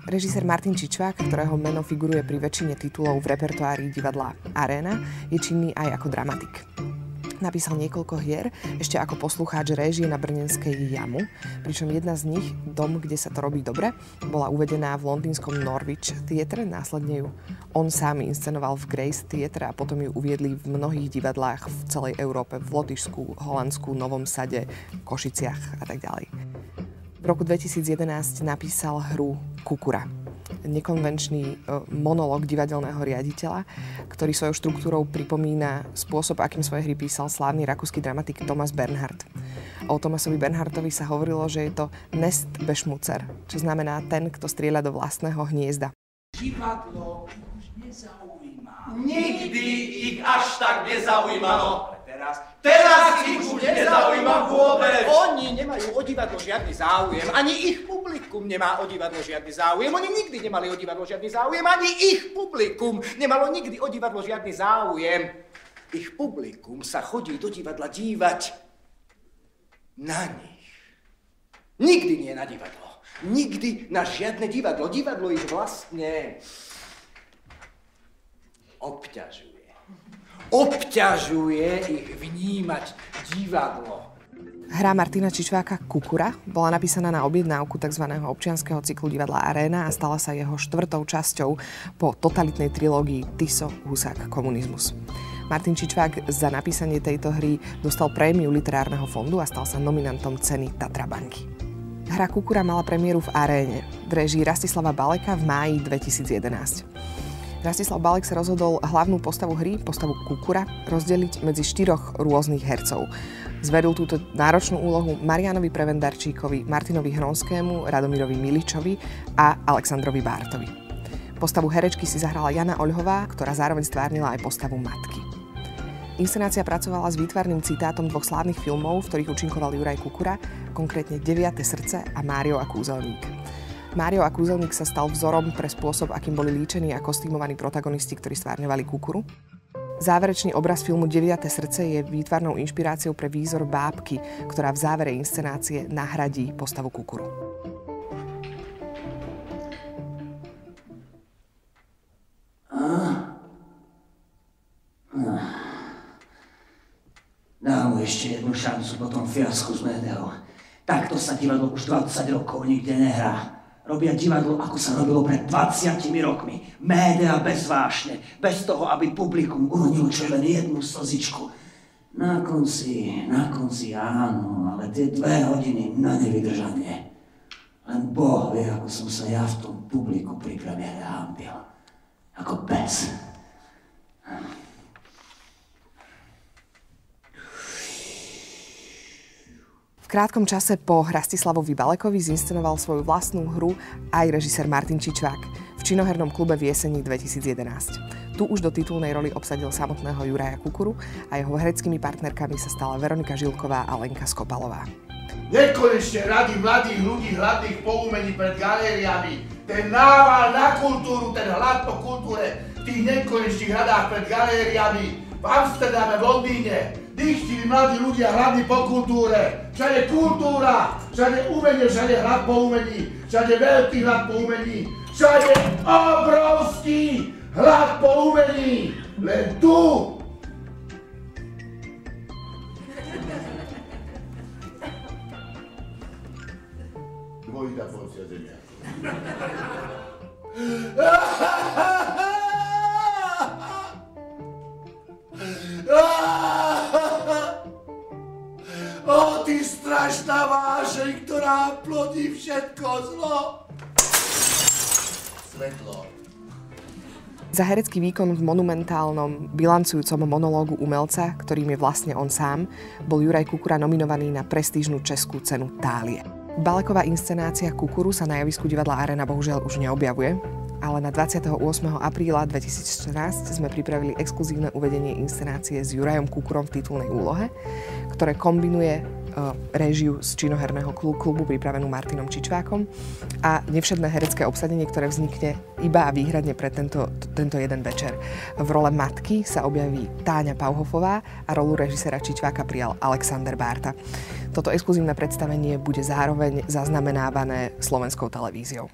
Režisér Martin Čičvák, ktorého meno figuruje pri väčšine titulov v repertoári divadla Aréna, je činný aj ako dramatik. Napísal niekoľko hier, ešte ako poslucháč réžie na brněnskej Jamu, pričom jedna z nich, Dom, kde sa to robí dobre, bola uvedená v londýnskom Norwich Theatre, následne ju on sám inscenoval v Grace Theatre a potom ju uviedli v mnohých divadlách v celej Európe, v Lotyšsku, Holandsku, Novom Sade, Košiciach a tak ďalej. V roku 2011 napísal hru Kukura. Nekonvenčný monológ divadelného riaditeľa, ktorý svojou štruktúrou pripomína spôsob, akým svoje hry písal slávny rakúsky dramatik Thomas Bernhard. O Thomasovi Bernhardovi sa hovorilo, že je to Nestbeschmutzer, čo znamená ten, kto strieľa do vlastného hniezda. Divadlo už nezaujíma. Nikdy ich až tak nezaujímalo. Teraz ich už nezaujíma vôbec. Oni nemajú o divadlo žiadny záujem, ani ich publikum nemá o divadlo žiadny záujem. Oni nikdy nemali o divadlo žiadny záujem, ani ich publikum nemalo nikdy o divadlo žiadny záujem. Ich publikum sa chodí do divadla dívať na nich. Nikdy nie na divadlo. Nikdy na žiadne divadlo. Divadlo ich vlastne obťažuje ich vnímať divadlo. Hra Martina Čičváka Kukura bola napísaná na objednávku tzv. Občianskeho cyklu divadla Aréna a stala sa jeho 4. časťou po totalitnej trilógii Tiso, Husák, komunizmus. Martin Čičvák za napísanie tejto hry dostal prémiu Literárneho fondu a stal sa nominantom ceny Tatra banky. Hra Kukura mala premiéru v Aréne v réžii Rastislava Baleka v máji 2011. Rastislav Balek sa rozhodol hlavnú postavu hry, postavu Kukura, rozdeliť medzi 4 rôznych hercov. Zveril túto náročnú úlohu Marianovi Prevendarčíkovi, Martinovi Hronskému, Radomírovi Miličovi a Alexandrovi Bártovi. Postavu herečky si zahrala Jana Oľhová, ktorá zároveň stvárnila aj postavu matky. Inscenácia pracovala s výtvarným citátom 2 slávnych filmov, v ktorých účinkoval Juraj Kukura, konkrétne 9. srdce a Mário a kúzelník. Mário a kúzelník sa stal vzorom pre spôsob, akým boli líčení a kostýmovaní protagonisti, ktorí stvárňovali Kukuru. Záverečný obraz filmu 9. srdce je výtvarnou inšpiráciou pre výzor bábky, ktorá v závere inscenácie nahradí postavu Kukuru. Dám mu ešte jednu šancu po tom fiasku z Médeou. Takto sa divadlo už 20 rokov nikde nehrá. Robia divadlo, ako sa robilo pred 20 rokmi. Médea bez vášne, bez toho, aby publikum uronilo čo len jednu slzičku. Na konci áno, ale tie 2 hodiny na nevydržanie. Len Boh vie, ako som sa ja v tom publiku pri premiére hanbil. Ako pes. V krátkom čase po Rastislavovi Balekovi zinscenoval svoju vlastnú hru aj režisér Martin Čičvák v činohernom klube v jeseni 2011. Tu už do titulnej roli obsadil samotného Juraja Kukuru a jeho hereckými partnerkami sa stala Veronika Žilková a Lenka Skopalová. Nekonečne rady mladých ľudí hladných po umení pred galériami, ten nával na kultúru, ten hlad po kultúre v tých nekonečných radách pred galériami v Amsterdame, v Londýne. Dychtiví mladí ľudia hladní po kultúre. Všade kultúra, všade umenie, všade hlad po umení, všade veľký hlad po umení, všade obrovský hlad po umení. Len tu. Dvojitá porcia zemia. Ó, ty strašná vášeň, ktorá plodí všetko zlo. Svetlo. Za herecký výkon v monumentálnom, bilancujúcom monológu umelca, ktorým je vlastne on sám, bol Juraj Kukura nominovaný na prestížnu českú cenu Thálie. Baleková inscenácia Kukuru sa na javisku divadla Aréna bohužiaľ už neobjavuje, ale na 28. apríla 2014 sme pripravili exkluzívne uvedenie inscenácie s Jurajom Kukurom v titulnej úlohe, ktoré kombinuje réžiu z činoherného klubu pripravenú Martinom Čičvákom a nevšedné herecké obsadenie, ktoré vznikne iba a výhradne pre tento jeden večer. V role matky sa objaví Táňa Pauhofová a rolu režiséra Čičváka prijal Alexander Bárta. Toto exkluzívne predstavenie bude zároveň zaznamenávané Slovenskou televíziou.